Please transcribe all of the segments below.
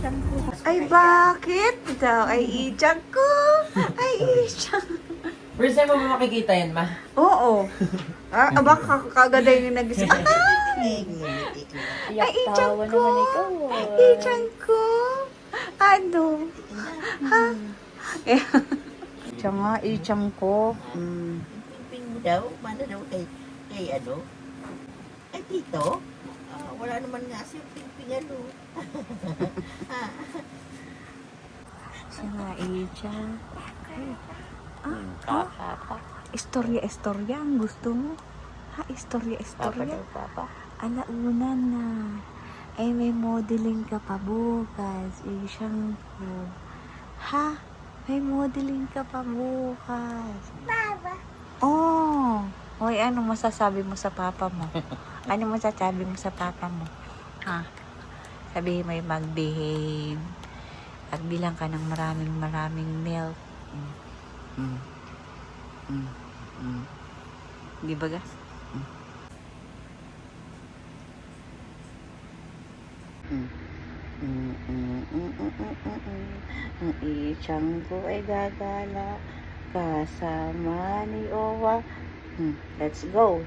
ichang ko. Ay, bakit? Ikaw ay ichang ko. Ay, ichang. First time mo ba makikita yan, ma? Oo. Aba, kagad yung nagising. Ay, Iyak ichang tawa ko. naman ikaw. Ichang ko. Ano? Ha? Ichang nga, ichang ko. Ping mo daw, mana daw kay ano? Kay Tito? Wala naman nga siya ping ano. Siya nga, ichang. Papa. Istorya ang gusto mo. Ha, Papa istorya. daw, papa. Alauna na. Eh, may modeling ka pa bukas. Isyang ko. Ha? May modeling ka pa bukas. Baba. Oh. Hoy, ano masasabi mo sa papa mo? Ano masasabi mo sa papa mo? Ha? Sabihin mo yung mag-behave. At bilang ka ng maraming milk. Di ba ga? Ang ichang ko ay gagala kasama ni Owa. Let's go.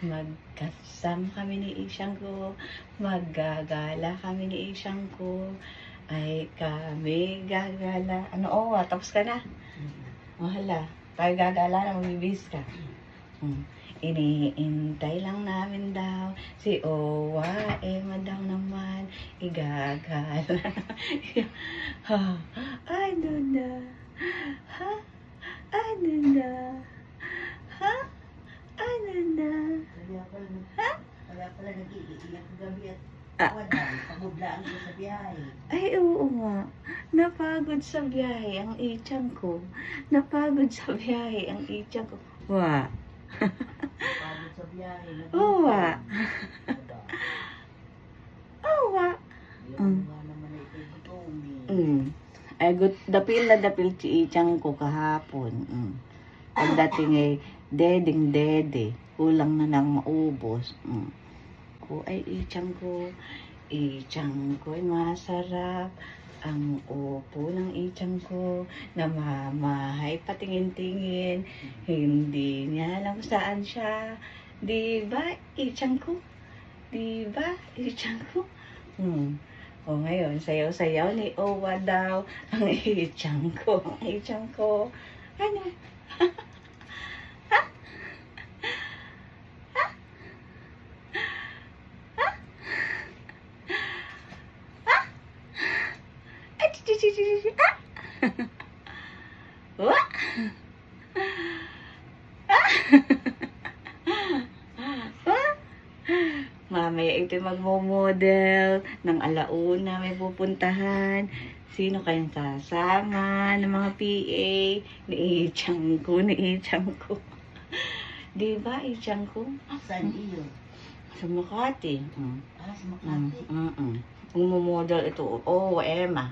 Magkasama kami ni Isyang ko, maggagala kami ni Isyang ko, ay kami gagala. Ano, Owa, tapos ka na? Hala, tayo gagala na, magbibis ka. Iniintay lang namin daw si Owa, daw naman igagala. Ano na? Ha? Ano na? Ha? Ano na? Kaya pala nag-iiyak gabi at wala, pagublaan ko sa biyahe. Ay, oo nga. Napagod sa biyahe ang ichang ko. Napagod sa biyahe ang ichang ko. Wa. Pagod sa biyahe. Owa. Owa. Yung nga naman ay Tommy. Ay, dapil na dapil si ichang ko kahapon. Pagdating ay dede. Kulang na nang maubos. Ko ay ichang ko ay masarap. Ang upo ng ichang ko, namamahay patingin-tingin, hindi niya alam saan siya. Di ba, ichang ko? Di ba, ichang ko? O ngayon, sayaw-sayaw ni Owa daw ang ichang ko. Ano? Mamaya ito magmo-model ng alauna, may pupuntahan. Sino kayang sasama ng mga PA? Ni Ichang ko. Di ba, Ichang ko? Saan iyo? Sa Makati. Sa Makati. Umomodel ito. Oh, Emma.